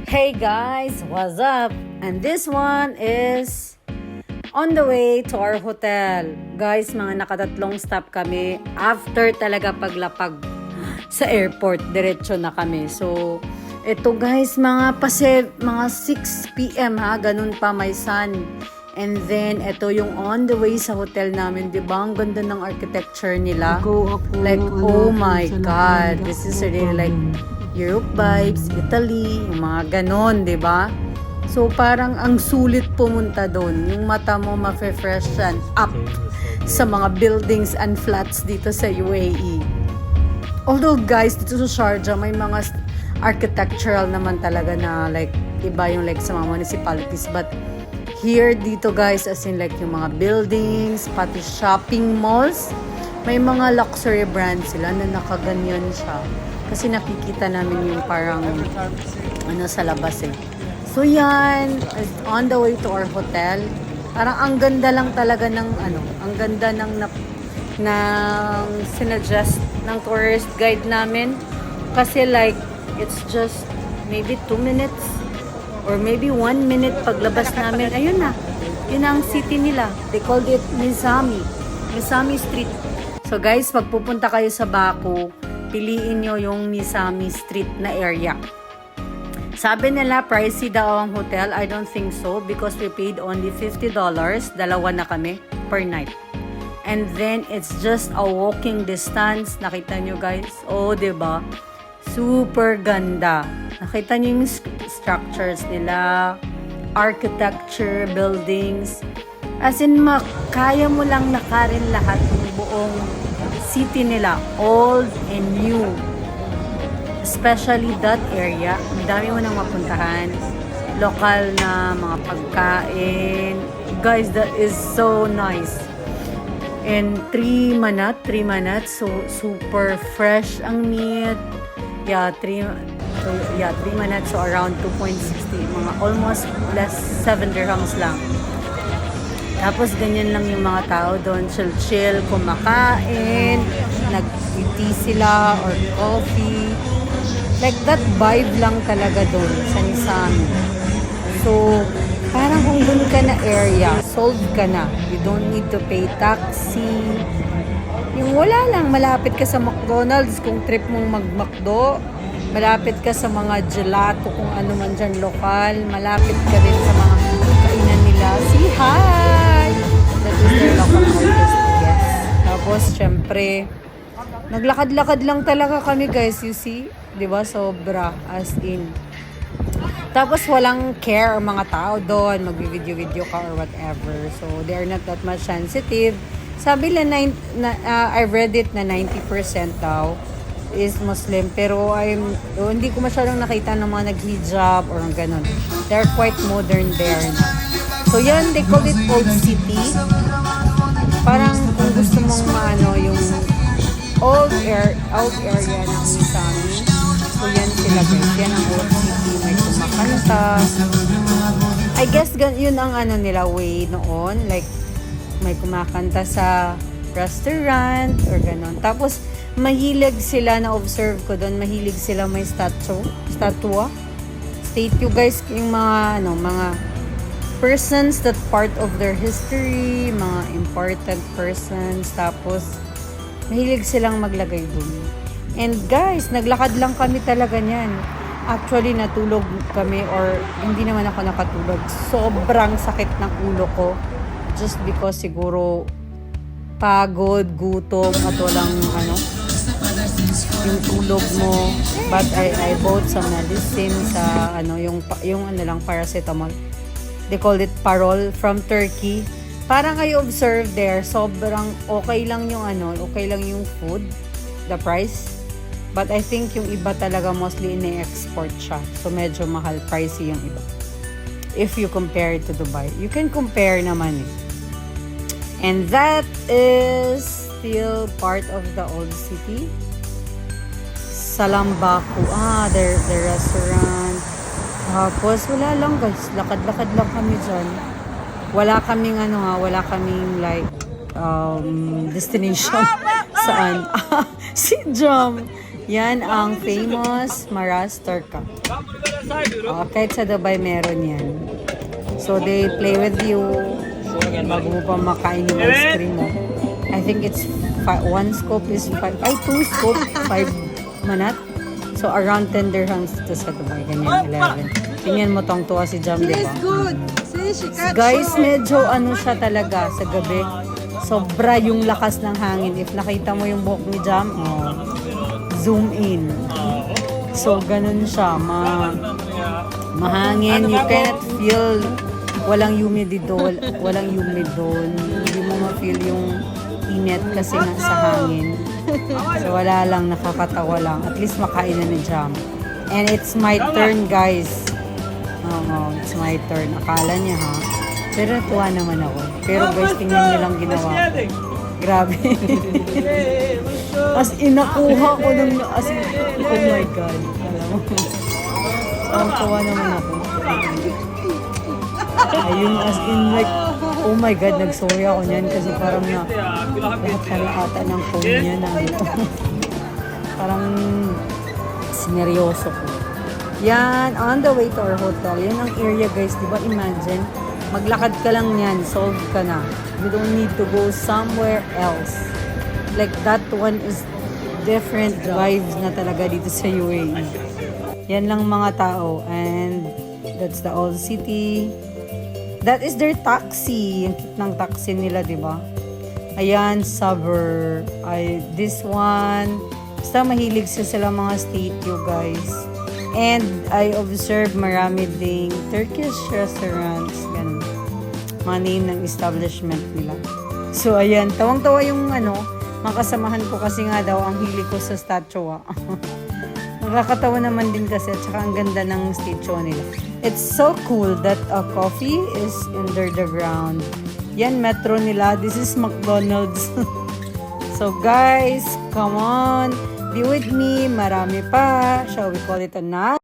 Hey guys, what's up? And this one is on the way to our hotel. Guys, mga nakatatlong stop kami after talaga paglapag sa airport. Diretso na kami. So, ito guys, mga 6 p.m. ha, ganun pa may sun. And then, ito yung on the way sa hotel namin. Diba? Ang ganda ng architecture nila. Like, oh my God. This is really like Europe vibes, Italy, yung mga ganon, di ba? So, parang ang sulit pumunta doon. Yung mata mo ma-freshen up sa mga buildings and flats dito sa UAE. Although, guys, dito sa Sharjah, may mga architectural naman talaga na like, iba yung like sa mga municipalities. But, here, dito guys, as in like yung mga buildings, pati shopping malls, may mga luxury brands sila na nakaganyan siya. Kasi nakikita namin yung parang sa labas eh. So yan, on the way to our hotel. Parang ang ganda lang talaga ng ang ganda ng sinuggest ng tourist guide namin. Kasi like, it's just maybe 2 minutes or maybe 1 minute paglabas namin. Ayun na, yun ang city nila. They called it Nizami Street. So guys, pag pupunta kayo sa Baku, piliin nyo yung Nizami Street na area. Sabi nila, pricey daw ang hotel. I don't think so because we paid only $50. Dalawa na kami per night. And then, it's just a walking distance. Nakita nyo guys? Oh, diba? Super ganda. Nakita nyo yung structures nila, architecture, buildings. As in, kaya mo lang nakarin lahat ng buong city nila, old and new. Especially that area, ang dami mo nang mapuntahan. Lokal na mga pagkain. Guys, that is so nice. And 3 manat, so super fresh ang meat. Yeah, 3 manat, so around 2.60. Mga almost less 7 dirhams lang. Tapos ganyan lang yung mga tao doon, chill, kumakain, nag-tea sila or coffee. Like that vibe lang talaga doon sa Nizami. So, parang kung doon ka na area, solved ka na. You don't need to pay taxi. Yung wala lang, malapit ka sa McDonald's kung trip mong mag-McDo. Malapit ka sa mga gelato kung ano man dyan lokal. Malapit ka din sa mga kainan nila. Say hi! That is their local artist, yes. Tapos, syempre, naglakad-lakad lang talaga kami guys, you see? Diba? Sobra, as in. Tapos, walang care ang mga tao doon. Mag-video-video ka or whatever. So, they are not that much sensitive. Sabi nila, I read it na 90% daw is Muslim. Pero, hindi ko masyadong nakita ng mga nag-hijab or ganun. They're quite modern there na. So, yan, they call it Old City. Parang kung gusto mong yung old area ng Nizami. So, yan sila guys. Yan ang Old City. May kumakanta. I guess yun ang nila way noon. Like, may kumakanta sa restaurant or ganon. Tapos, mahilig sila na observe ko doon. Mahilig sila may statue guys. Yung mga persons that part of their history, mga important persons, tapos mahilig silang maglagay dun. And guys, naglakad lang kami talaga niyan. Actually, natulog kami or hindi naman ako nakatulog. Sobrang sakit ng ulo ko. Just because siguro pagod, gutom, at walang yung tulog mo. But I bought some medicine sa yung lang paracetamol. They called it Parol from Turkey. Parang I observed there, sobrang okay lang yung food, the price. But I think yung iba talaga mostly ine-export siya. So medyo mahal, pricey yung iba. If you compare it to Dubai. You can compare naman eh. And that is still part of the old city. Salam Baku. The restaurant. Tapos, wala lang guys. Lakad-lakad lang kami dyan. Wala kaming like, destination. Saan? Si Jam. Yan ang famous Maras Turka. Kahit sa Dubai meron yan. So they play with you bago mo pa makain yung ice cream mo. I think it's one scoop is 2 scoop, 5 manat. So around 10 dirhams to sa Dubai. Ganyan, 11. Tingnan mo tong tuwa si Jam, diba? Good. See, she got Guys, medyo ano siya talaga sa gabi. Sobra yung lakas ng hangin. If nakita mo yung buhok ni Jam, zoom in. So, ganun siya. Mahangin. You cannot feel walang humidity doon. Walang humid doon. Hindi mo ma-feel yung init kasi nga sa hangin. So, wala lang. Nakakatawa lang. At least makain na ni Jam. And it's my turn, guys. It's my turn. Akala niya, ha? Pero natuwa naman ako. Pero guys, tingnan niyo lang ginawa ko. Grabe. As in, nakuha ko ng... oh my God. Alam mo. Ang tuwa naman ako. Ayun, as in, like, oh my God, nag-sorry ako niyan kasi parang lahat kami ata ng phone niya na parang sineryoso ko. Yan, on the way to our hotel. Yan ang area, guys. Diba, imagine, maglakad ka lang yan, solved ka na. You don't need to go somewhere else. Like, that one is different vibes na talaga dito sa UAE. Yan lang mga tao. And that's the old city. That is their taxi. Yung cute ng taxi nila, diba? Ayan, Sabur. This one. Basta mahilig sila mga statue, guys. And I observed marami ding Turkish restaurants. Ganun. Mga name ng establishment nila. So, ayan. Tawang-tawa yung mga kasamahan ko kasi nga daw ang hili ko sa statue. Nakakatawa naman din kasi at saka ang ganda ng statue nila. It's so cool that a coffee is under the ground. Yan, metro nila. This is McDonald's. So, guys, come on. Be with me. Marami pa. Shall we call it a night?